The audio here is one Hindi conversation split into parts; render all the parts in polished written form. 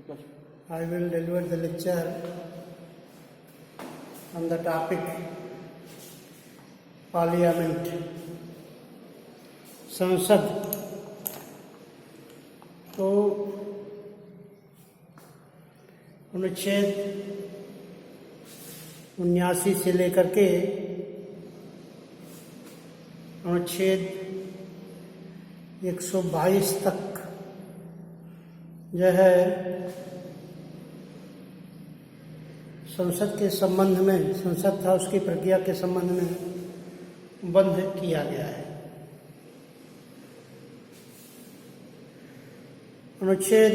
I will deliver the lecture on the topic Parliament, संसद। तो अनुच्छेद 79 से लेकर के अनुच्छेद 122 तक जो है संसद के संबंध में, संसद था उसकी प्रक्रिया के संबंध में बंद किया गया है। अनुच्छेद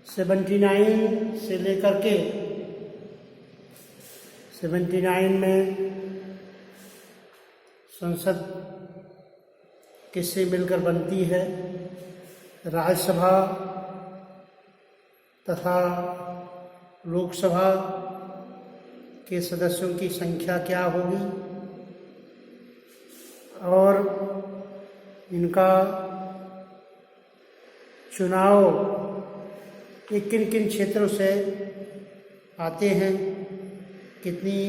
79 से लेकर के 79 में संसद किससे मिलकर बनती है, राज्यसभा तथा लोकसभा के सदस्यों की संख्या क्या होगी और इनका चुनाव ये किन किन क्षेत्रों से आते हैं, कितनी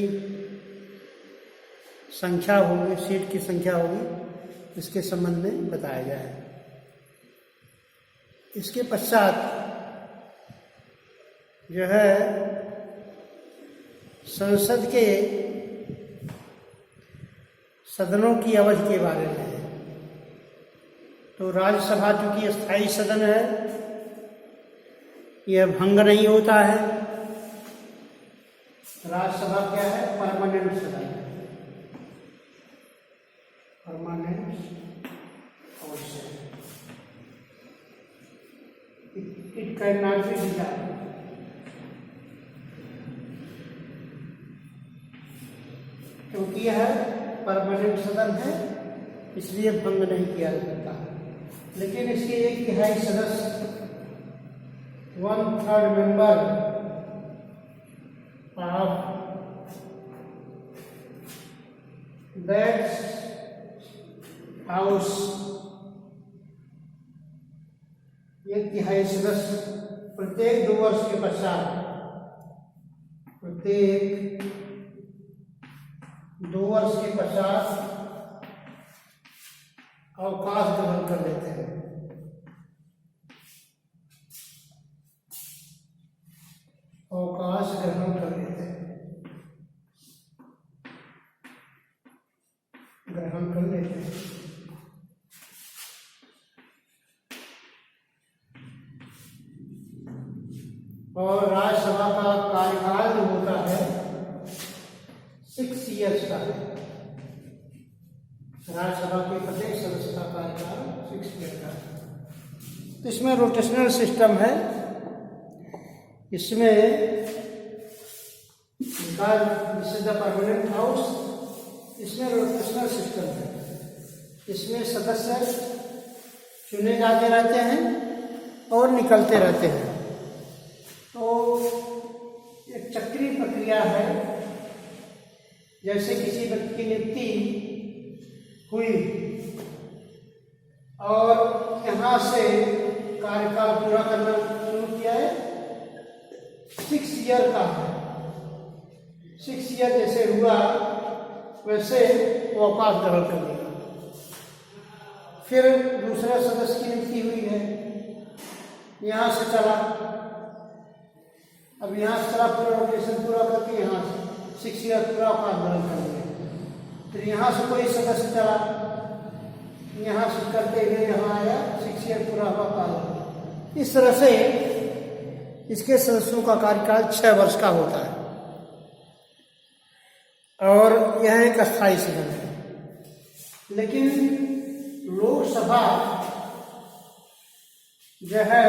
संख्या होगी, सीट की संख्या होगी, इसके संबंध में बताया गया है। इसके पश्चात जो है संसद के सदनों की अवधि के बारे में है। तो राज्यसभा चूंकि स्थायी सदन है, यह भंग नहीं होता है। राज्यसभा क्या है? परमानेंट सदन है, परमानेंट हाउस है। It can not be dissolved. क्योंकि यह परमानेंट सदन है इसलिए भंग नहीं किया जा सकता। लेकिन इसके 1/3 सदस्य, 1/3 मेंबर ऑफ दैट हाउस, 1/3 सदस्य प्रत्येक 2 वर्ष के पश्चात, प्रत्येक 2 वर्ष के पश्चात अवकाश ग्रहण कर लेते हैं। अवकाश ग्रहण कर लेते हैं, ग्रहण कर लेते हैं। और राज्यसभा का कार्यकाल जो होता है 6 ईयर्स का है। राज्यसभा के प्रत्येक सदस्य का कार्यकाल 6 ईयर का है। तो इसमें रोटेशनल सिस्टम है। इसमें this is the permanent house, इसमें रोटेशनल सिस्टम है। इसमें सदस्य चुने जाते रहते हैं और निकलते रहते हैं। तो एक चक्रीय प्रक्रिया है। जैसे किसी व्यक्ति की नियुक्ति हुई और यहाँ से कार्यकाल पूरा करना शुरू किया है, 6 ईयर का है। 6 ईयर जैसे हुआ वैसे वो अवकाश ग्रहण कर लेगा। फिर दूसरे सदस्य की नियुक्ति हुई है, यहाँ से चला, अब यहाँ से चला, पूरा रोटेशन पूरा करके यहाँ से 6 ईयर पूरा अवकाश ग्रहण कर लिया। फिर यहाँ से कोई सदस्य चला, यहाँ से करते हुए यहाँ आया, 6 ईयर पूरा हुआ काल। इस तरह से इसके सदस्यों का कार्यकाल 6 वर्ष का होता है और यह एक अस्थायी सदन है। लेकिन लोकसभा जो है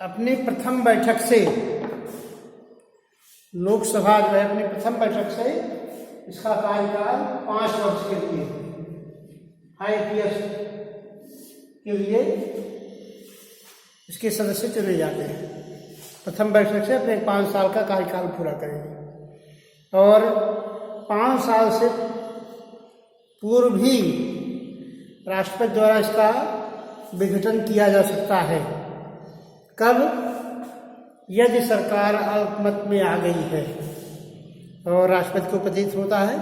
अपनी प्रथम बैठक से, लोकसभा जो है अपनी प्रथम बैठक से इसका कार्यकाल 5 वर्ष के लिए, 5 ईयर्स के लिए इसके सदस्य चुने जाते हैं। प्रथम बैठक से अपने 5 साल का कार्यकाल पूरा करेंगे और 5 साल से पूर्व भी राष्ट्रपति द्वारा इसका विघटन किया जा सकता है। कब? यदि सरकार अल्पमत में आ गई है और राष्ट्रपति को प्रतीत होता है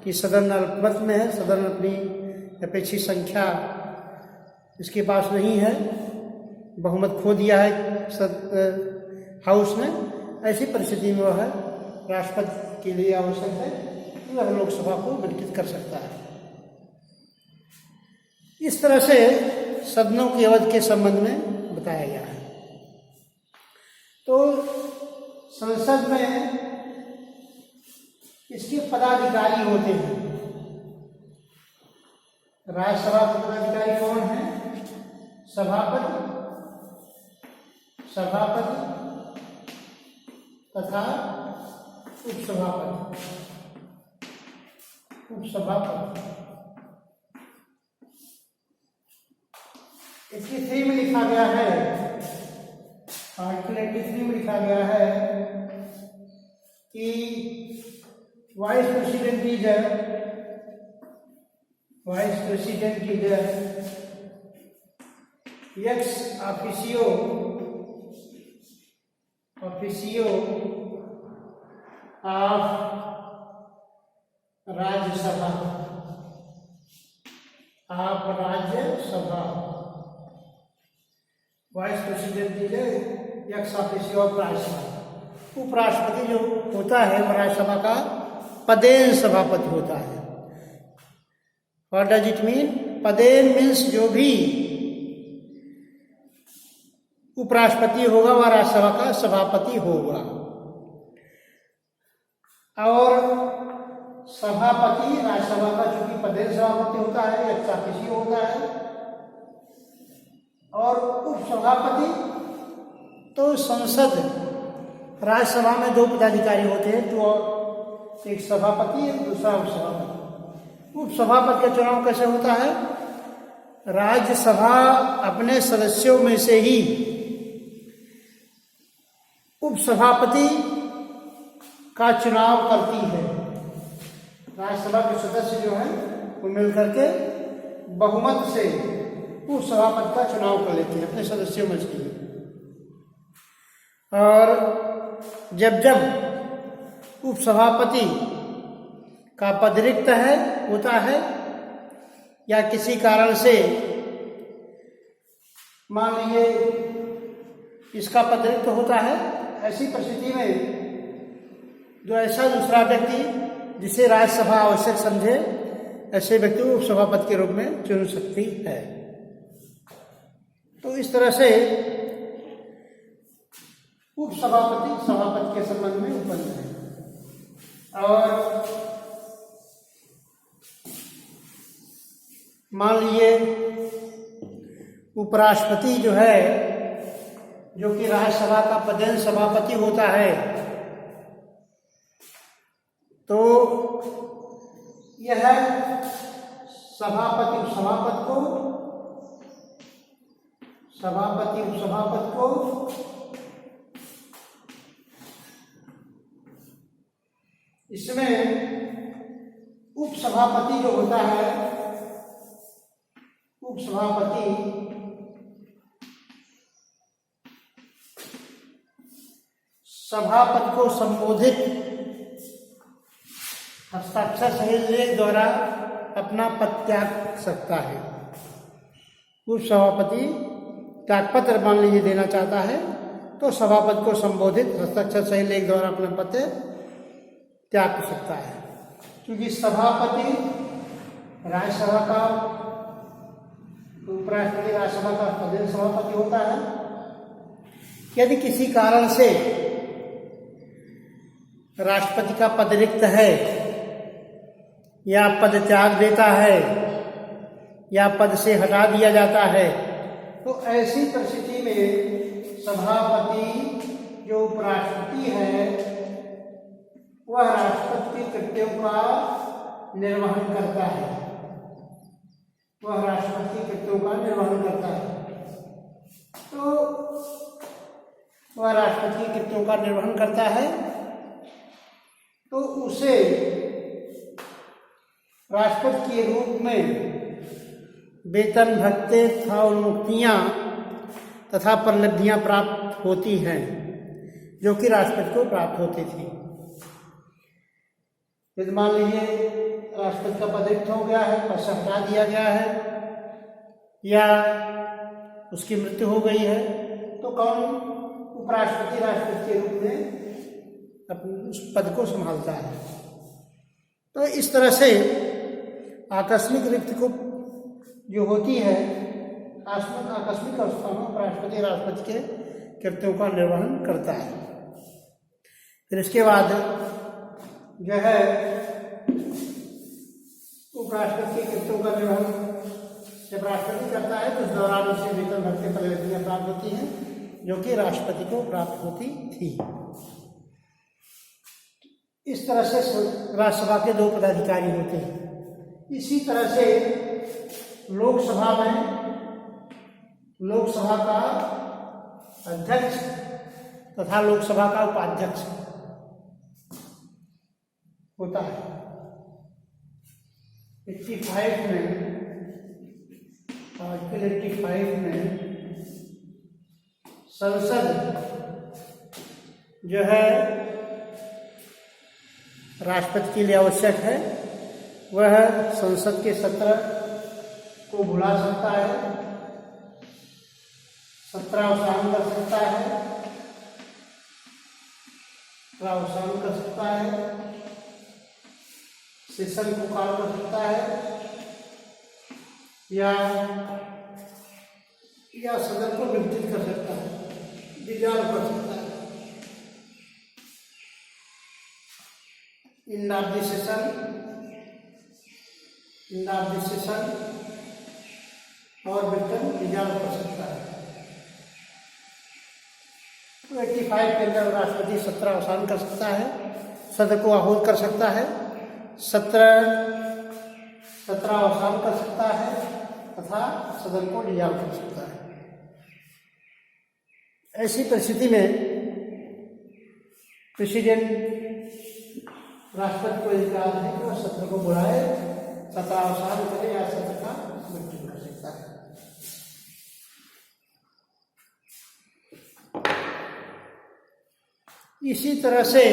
कि सदन अल्पमत में है, सदन अपनी अपेक्षित संख्या इसके पास नहीं है, बहुमत खो दिया है हाउस ने, ऐसी परिस्थिति में वह राष्ट्रपति के लिए आवश्यक है कि वह लोकसभा को विघटित कर सकता है। इस तरह से सदनों की अवधि के संबंध में बताया गया है। तो संसद में इसके पदाधिकारी होते हैं। राज्यसभा के पदाधिकारी कौन है? सभापति तथा उपसभापति। इसकी 3 में लिखा गया है, आर्टिकल 83 में लिखा गया है कि वाइस प्रेसिडेंट की ex officio of Rajya Sabha vice president ex officio of Rajya Sabha. उपराष्ट्रपति जो होता है वह राज्यसभा का पदेन सभापति होता है। What does it mean? पदेन मीन्स जो भी उपराष्ट्रपति होगा वह राज्यसभा का सभापति होगा, और सभापति राज्यसभा का चूंकि पदेन सभापति होता है, एक्स ऑफिशियो होता है, और उपसभापति तो संसद राज्यसभा में 2 पदाधिकारी होते हैं, तो एक सभापति एक दूसरा उपसभापति। उपसभापति का चुनाव कैसे होता है? राज्यसभा अपने सदस्यों में से ही उपसभापति का चुनाव करती है। राज्यसभा के सदस्य जो हैं वो मिलकर के बहुमत से उपसभापति का चुनाव कर लेते हैं अपने सदस्यों में से। और जब उपसभापति का पद रिक्त होता है या किसी कारण से मान लीजिए इसका पद रिक्त होता है, ऐसी परिस्थिति में जो ऐसा दूसरा व्यक्ति जिसे राज्यसभा आवश्यक समझे, ऐसे व्यक्ति को उपसभापति के रूप में चुन सकती है। तो इस तरह से उपसभापति सभापति के संबंध में उपलब्ध है। और मान लीजिए उपराष्ट्रपति जो है, जो कि राज्यसभा का पदेन सभापति होता है, तो यह सभापति उपसभापति को इसमें उपसभापति जो होता है, उपसभापति सभापति को संबोधित हस्ताक्षर सहित लेख द्वारा अपना पद त्याग सकता है। उपसभापति त्यागपत्र मान लीजिए देना चाहता है तो सभापति को संबोधित हस्ताक्षर सहित लेख द्वारा अपना पद त्याग सकता है। क्योंकि सभापति राज्यसभा का, उपराष्ट्रपति राज्यसभा का पदेन सभापति होता है। यदि किसी कारण से राष्ट्रपति का पद रिक्त है या पद त्याग देता है या पद से हटा दिया जाता है, तो ऐसी परिस्थिति में सभापति जो उपराष्ट्रपति है वह राष्ट्रपति के कर्तव्यों का निर्वहन करता है। तो वह राष्ट्रपति के कर्तव्यों का निर्वहन करता है, तो उसे राष्ट्रपति के रूप में वेतन भत्ते तथा उन्मुक्तियाँ तथा प्रलब्धियाँ प्राप्त होती हैं जो कि राष्ट्रपति को प्राप्त होती थी। यदि मान लीजिए राष्ट्रपति का पद रिक्त हो गया है, पद से हटा दिया गया है या उसकी मृत्यु हो गई है, तो कौन उपराष्ट्रपति राष्ट्रपति के रूप में अपने उस पद को संभालता है। तो इस तरह से आकस्मिक रिक्ति को जो होती है, आकस्मिक अवस्था में उपराष्ट्रपति राष्ट्रपति के कृत्यों का निर्वहन करता है। फिर इसके बाद जो है उपराष्ट्रपति के कृत्यों का निर्वहन जब राष्ट्रपति करता है तो उस दौरान उसे वेतन भत्ते प्रलब्धियां प्राप्त होती हैं जो कि राष्ट्रपति को प्राप्त होती थी। इस तरह से राज्यसभा के 2 पदाधिकारी होते हैं। इसी तरह से लोकसभा में लोकसभा का अध्यक्ष तथा लोकसभा का उपाध्यक्ष होता है। 85 में आर्टिकल 85 में संसद जो है राष्ट्रपति के लिए आवश्यक है। वह संसद के सत्र को बुला सकता है, सत्रावसान कर सकता है, सत्रावसान कर सकता है, सेशन को कॉल कर सकता है या सदन को विघटित कर सकता है, डिसॉल्व कर सकता है। इन ऑफ द सेशन और वेतन डिसॉल्व कर सकता है। तो 85 के अंदर राष्ट्रपति सत्रावसान कर सकता है, सदन को आहूत कर सकता है, सत्रावसान कर सकता है तथा सदन को डिसॉल्व कर सकता है। ऐसी परिस्थिति में प्रेसिडेंट राष्ट्रपति को अधिकार है कि वह सत्र को बुलाए, सत्रावसान करे या सत्र का विघटन कर सकता है। इसी तरह से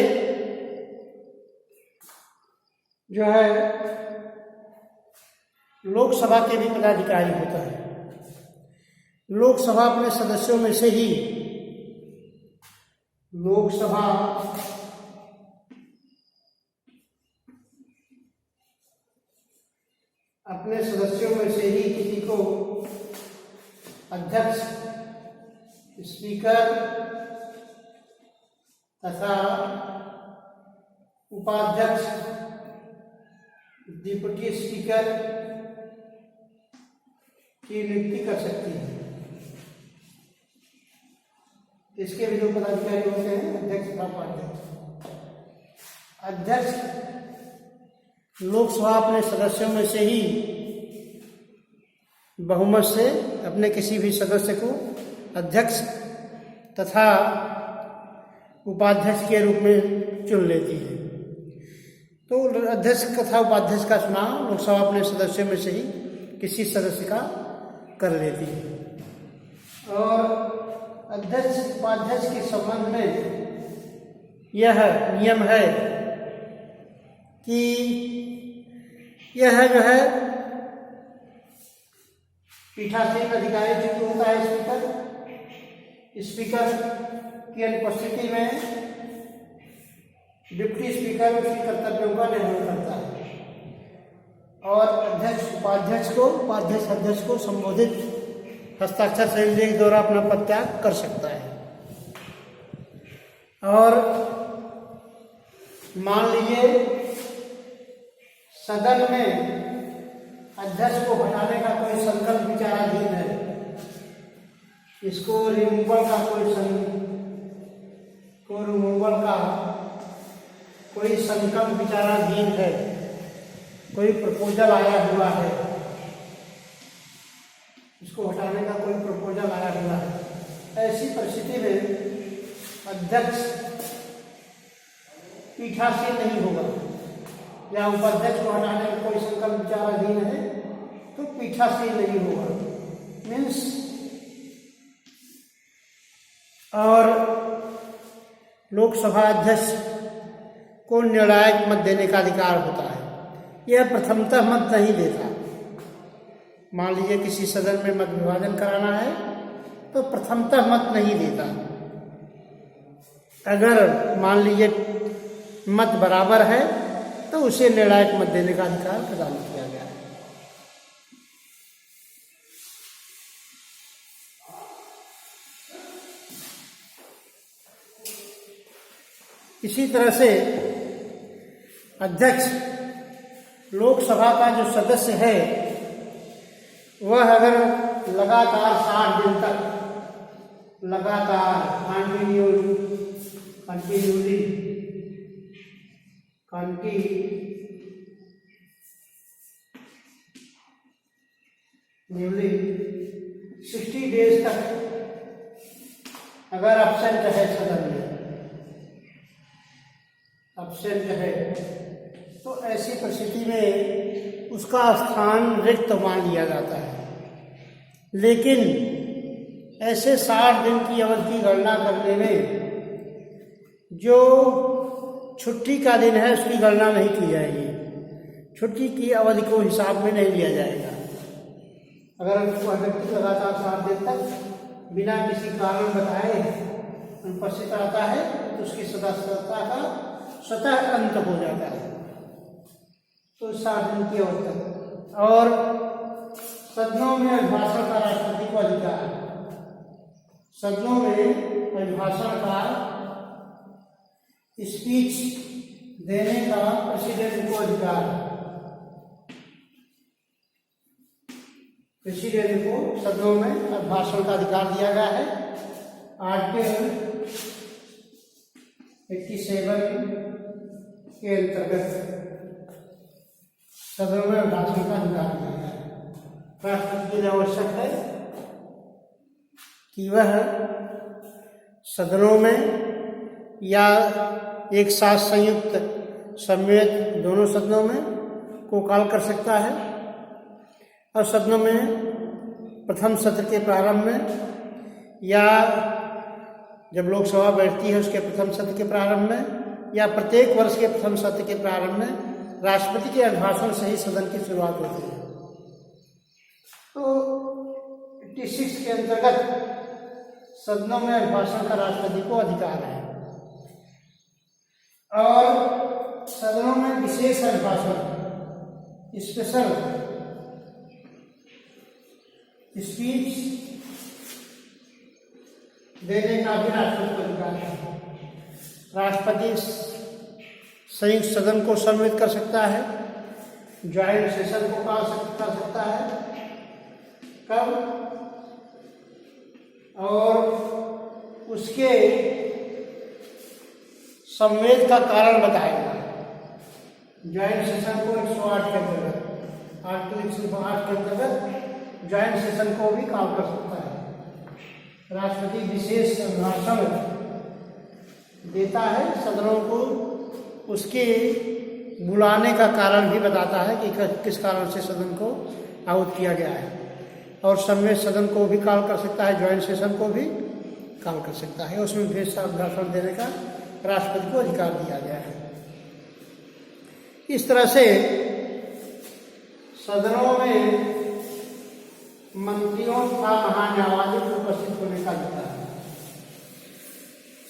जो है लोकसभा के भी पदाधिकारी होता है। लोकसभा अपने सदस्यों में से ही किसी को अध्यक्ष, स्पीकर तथा उपाध्यक्ष, डिप्टी स्पीकर की नियुक्ति कर सकती है। इसके भी 2 पदाधिकारी होते हैं, अध्यक्ष तथा उपाध्यक्ष। अध्यक्ष लोकसभा अपने सदस्यों में से ही बहुमत से अपने किसी भी सदस्य को अध्यक्ष तथा उपाध्यक्ष के रूप में चुन लेती है। तो अध्यक्ष तथा उपाध्यक्ष का चुनाव लोकसभा अपने सदस्यों में से ही किसी सदस्य का कर लेती है। और अध्यक्ष उपाध्यक्ष के संबंध में यह नियम है कि यह जो है पीठासीन अधिकारी जो होता है स्पीकर की अनुपस्थिति में डिप्टी स्पीकर उसके कर्तव्यों का निर्वहन करता है और उपाध्यक्ष अध्यक्ष को संबोधित हस्ताक्षर शैली के द्वारा अपना पद त्याग कर सकता है। और मान लीजिए सदन में अध्यक्ष को हटाने का कोई संकल्प विचाराधीन है, इसको रिमूवल का कोई संकल्प विचाराधीन है, कोई प्रपोजल आया हुआ है, इसको हटाने का कोई प्रपोजल आया हुआ है। ऐसी परिस्थिति में अध्यक्ष पीठासीन नहीं होगा या उपाध्यक्ष को हटाने का कोई संकल्प विचाराधीन है तो पीठासीन नहीं होगा, मीन्स। और लोकसभा अध्यक्ष को निर्णायक मत देने का अधिकार होता है। यह प्रथमतः मत नहीं देता। मान लीजिए किसी सदन में मत विभाजन कराना है तो प्रथमतः मत नहीं देता। अगर मान लीजिए मत बराबर है तो उसे निर्णायक मत देने का अधिकार प्रदान किया गया है। इसी तरह से अध्यक्ष लोकसभा का जो सदस्य है वह अगर लगातार 60 दिन तक लगातार कंटिन्यूली 60 डेज तक अगर एब्सेंट है, सदन में एब्सेंट है, तो ऐसी परिस्थिति में उसका स्थान रिक्त मान लिया जाता है। लेकिन ऐसे 60 दिन की अवधि की गणना करने में जो छुट्टी का दिन है उसकी गणना नहीं की जाएगी। छुट्टी की अवधि को हिसाब में नहीं लिया जाएगा। अगर व्यक्ति लगातार 60 दिन तक बिना किसी कारण बताए अनुपस्थित रहता है तो उसकी सदस्यता का स्वतः अंत हो जाता है। तो 60 दिन की अवधि तक। और सदनों में अभिभाषण का राष्ट्रपति को अधिकार है। सदनों में अभिभाषण का स्पीच देने का प्रेसिडेंट को अधिकार है। प्रेसिडेंट को सदनों में अभिभाषण का अधिकार दिया गया है। आर्टिकल 87 के अंतर्गत सदनों में अभिभाषण का अधिकार दिया गया है। राष्ट्रपति के लिए आवश्यक है कि वह सदनों में या एक साथ संयुक्त सम्मेलित दोनों सदनों में को कॉल कर सकता है। और सदनों में प्रथम सत्र के प्रारंभ में या जब लोकसभा बैठती है उसके प्रथम सत्र के प्रारंभ में या प्रत्येक वर्ष के प्रथम सत्र के प्रारंभ में राष्ट्रपति के अभिभाषण से ही सदन की शुरुआत होती है। तो 86 के अंतर्गत सदनों में अभिभाषण का राष्ट्रपति को अधिकार है। और सदनों में विशेष अभिभाषण स्पेशल स्पीच देने का भी राष्ट्रपति को अधिकार है। राष्ट्रपति संयुक्त सदन को सम्मिलित कर सकता है, ज्वाइंट सेशन को कर सकता है। कब? और उसके सम्मेलन का कारण बताएगा। ज्वाइंट सेशन को 108 के अंतर्गत आर्टिकल 108 के अंतर्गत ज्वाइंट सेशन को भी कॉल कर सकता है। राष्ट्रपति विशेष भाषण देता है सदनों को, उसके बुलाने का कारण भी बताता है कि किस कारण से सदन को आहूत किया गया है। और सम्मेलन सदन को भी कॉल कर सकता है, ज्वाइंट सेशन को भी कॉल कर सकता है। उसमें विशेष भाषण देने का राष्ट्रपति को अधिकार दिया गया है। इस तरह से सदनों में मंत्रियों तथा महान्यायवादी को उपस्थित होने का अधिकार है।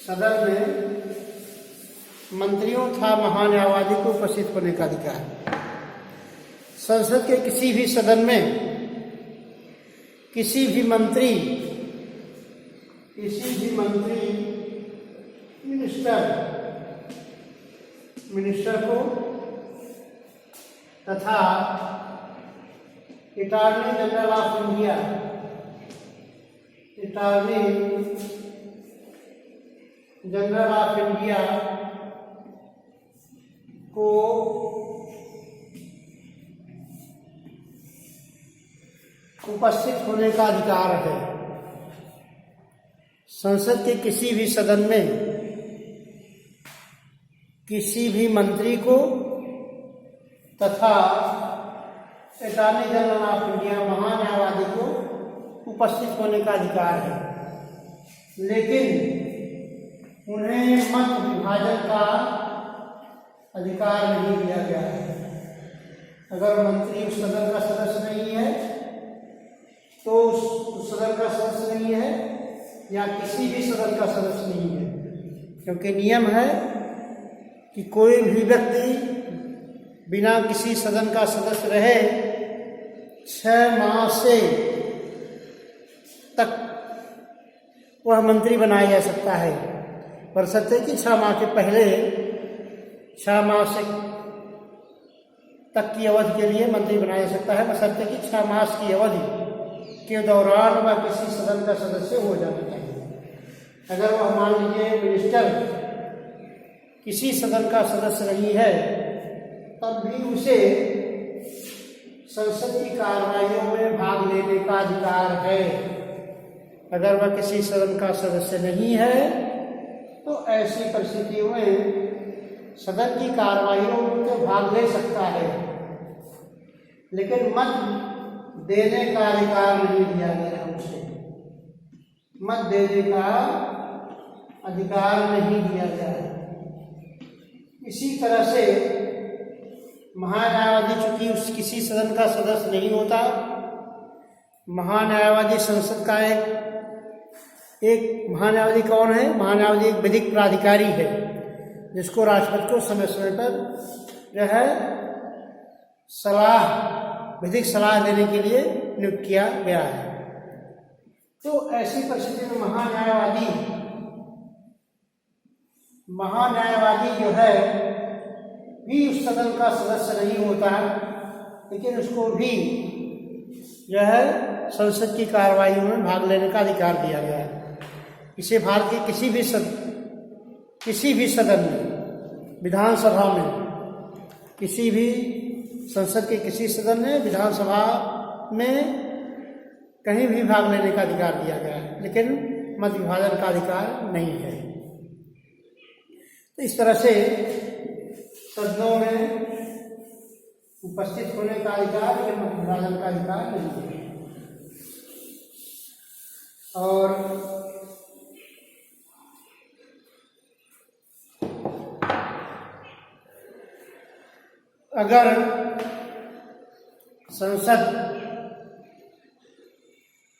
सदन में मंत्रियों तथा महान्यायवादी को उपस्थित होने का अधिकार। संसद के किसी भी सदन में किसी भी मंत्री मिनिस्टर को तथा अटॉर्नी जनरल ऑफ इंडिया को उपस्थित होने का अधिकार है। संसद के किसी भी सदन में किसी भी मंत्री को तथा अटॉर्नी जनरल ऑफ इंडिया महान्यायवादी को उपस्थित होने का अधिकार है, लेकिन उन्हें मत विभाजन का अधिकार नहीं दिया गया है। अगर मंत्री उस सदन का सदस्य नहीं है तो उस सदन का सदस्य नहीं है या किसी भी सदन का सदस्य नहीं है, क्योंकि नियम है कि कोई भी व्यक्ति बिना किसी सदन का सदस्य रहे 6 माह से तक वह मंत्री बनाया जा सकता है। पर सत्य कि 6 माह के पहले 6 माह से तक की अवधि के लिए मंत्री बनाया जा सकता है, बशर्ते कि 6 मास की अवधि के दौरान वह किसी सदन का सदस्य हो जाना चाहिए। अगर वह मान लीजिए मिनिस्टर किसी सदन का सदस्य नहीं है, तब भी उसे संसद की कार्रवाइयों में भाग लेने का अधिकार है। अगर वह किसी सदन का सदस्य नहीं है तो ऐसी परिस्थितियों में सदन की कार्रवाइयों में भाग ले सकता है, लेकिन मत देने का अधिकार नहीं दिया गया है उसे। मत देने का अधिकार नहीं दिया गया है। इसी तरह से महान्यायवादी चूंकि उस किसी सदन का सदस्य नहीं होता, महान्यायवादी संसद का एक महान्यायवादी कौन है? महान्यायवादी एक विधिक प्राधिकारी है जिसको राष्ट्रपति को समय समय पर जो है विधिक सलाह देने के लिए नियुक्त किया गया है। तो ऐसी परिस्थिति में महान्यायवादी जो है भी उस सदन का सदस्य नहीं होता है, लेकिन उसको भी जो है संसद की कार्रवाइयों में भाग लेने का अधिकार दिया गया है। इसे भारत के किसी भी सदन में, विधानसभा में, किसी भी संसद के किसी सदन में, विधानसभा में कहीं भी भाग लेने का अधिकार दिया गया है, लेकिन मत विभाजन का अधिकार नहीं है। तो इस तरह से सदनों में उपस्थित होने का अधिकार या मत विभाजन का अधिकार नहीं है। और अगर संसद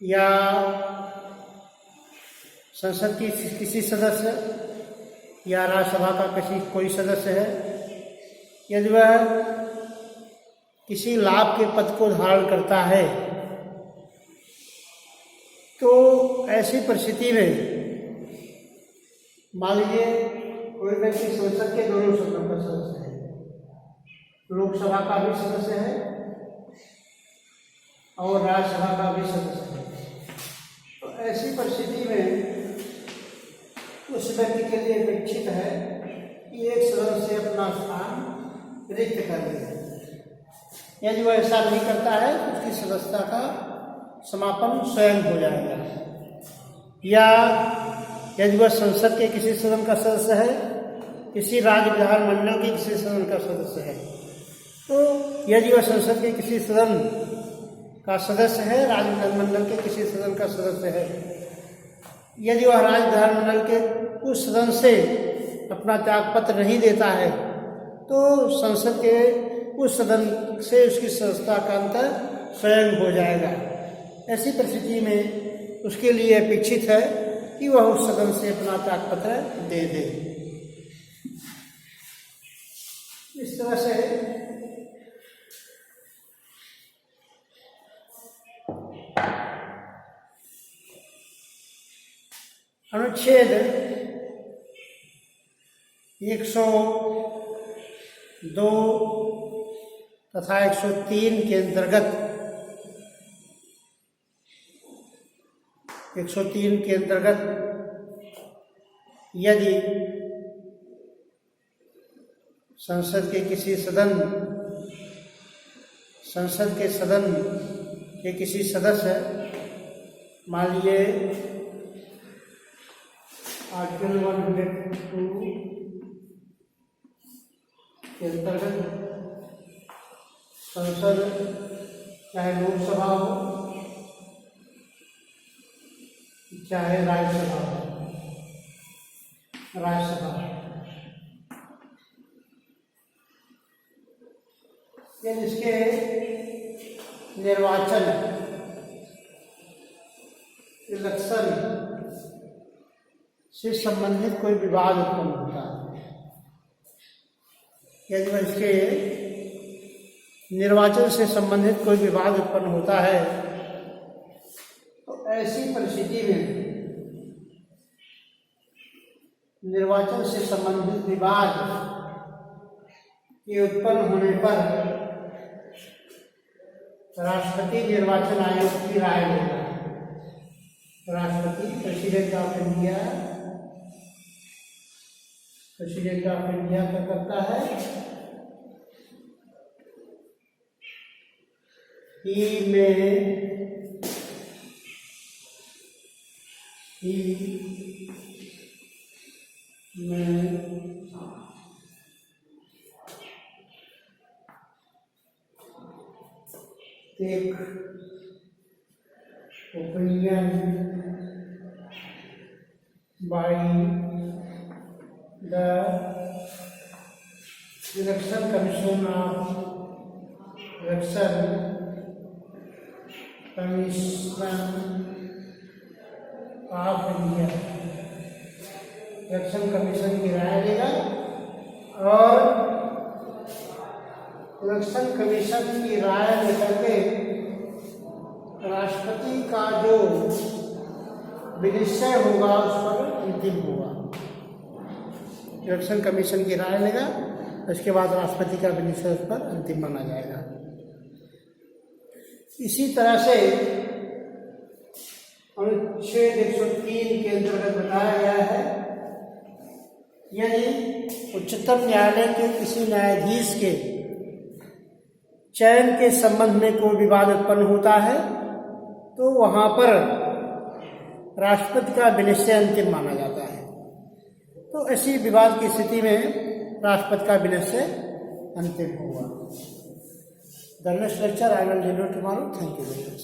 या संसद की किसी सदस्य या राज्यसभा का कोई सदस्य है, यदि वह किसी लाभ के पद को धारण करता है तो ऐसी परिस्थिति में मान लीजिए कोई व्यक्ति संसद के दोनों सदनों का सदस्य है, लोकसभा का भी सदस्य है और राज्यसभा का भी सदस्य है, तो ऐसी परिस्थिति में उस व्यक्ति के लिए अपेक्षित है कि एक सदन से अपना स्थान रिक्त कर दे। यदि वह ऐसा नहीं करता है तो उसकी सदस्यता का समापन स्वयं हो जाएगा। या यदि वह संसद के किसी सदन का सदस्य है, किसी राज्य विधानमंडल के किसी सदन का सदस्य है, तो यदि वह संसद के किसी सदन का सदस्य है, राज्य विधानमंडल के किसी सदन का सदस्य है, यदि वह राज्य विधानमंडल के उस सदन से अपना त्यागपत्र नहीं देता है तो संसद के उस सदन से उसकी सदस्यता का अंतर स्वयं हो जाएगा। ऐसी परिस्थिति में उसके लिए अपेक्षित है कि वह उस सदन से अपना त्यागपत्र दे दे। इस तरह से अनुच्छेद 102 तथा 103 के अंतर्गत 103 के अंतर्गत यदि संसद के किसी सदस्य मान लीजिए आर्टिकल 102 के अंतर्गत संसद चाहे लोकसभा हो चाहे राज्यसभा हो, राज्यसभा ये जिसके निर्वाचन इलेक्शन से संबंधित कोई विवाद उत्पन्न होता है, यदि इसके निर्वाचन से संबंधित कोई विवाद उत्पन्न होता है तो ऐसी परिस्थिति में निर्वाचन से संबंधित विवाद के उत्पन्न होने पर राष्ट्रपति निर्वाचन आयोग की राय लेगा। राष्ट्रपति प्रेसिडेंट ऑफ इंडिया क्या करता है? He may take opinion by the Election Commission of India, election commission की राय लेगा और इलेक्शन कमीशन की राय लेकर के राष्ट्रपति का जो विनिश्चय होगा उस पर अंतिम होगा। इलेक्शन कमीशन की राय लेगा, उसके बाद राष्ट्रपति का विनिश्चय उस पर अंतिम माना जाएगा। इसी तरह से अनुच्छेद 103 के अंतर्गत बताया गया है, यदि उच्चतम न्यायालय के किसी न्यायाधीश के चयन के संबंध में कोई विवाद उत्पन्न होता है तो वहां पर राष्ट्रपति का विनिश्चय अंतिम माना जाता है। तो ऐसी विवाद की स्थिति में राष्ट्रपति का विनिश्चय अंतिम होगा। The next lecture I will deliver tomorrow. Thank you very much.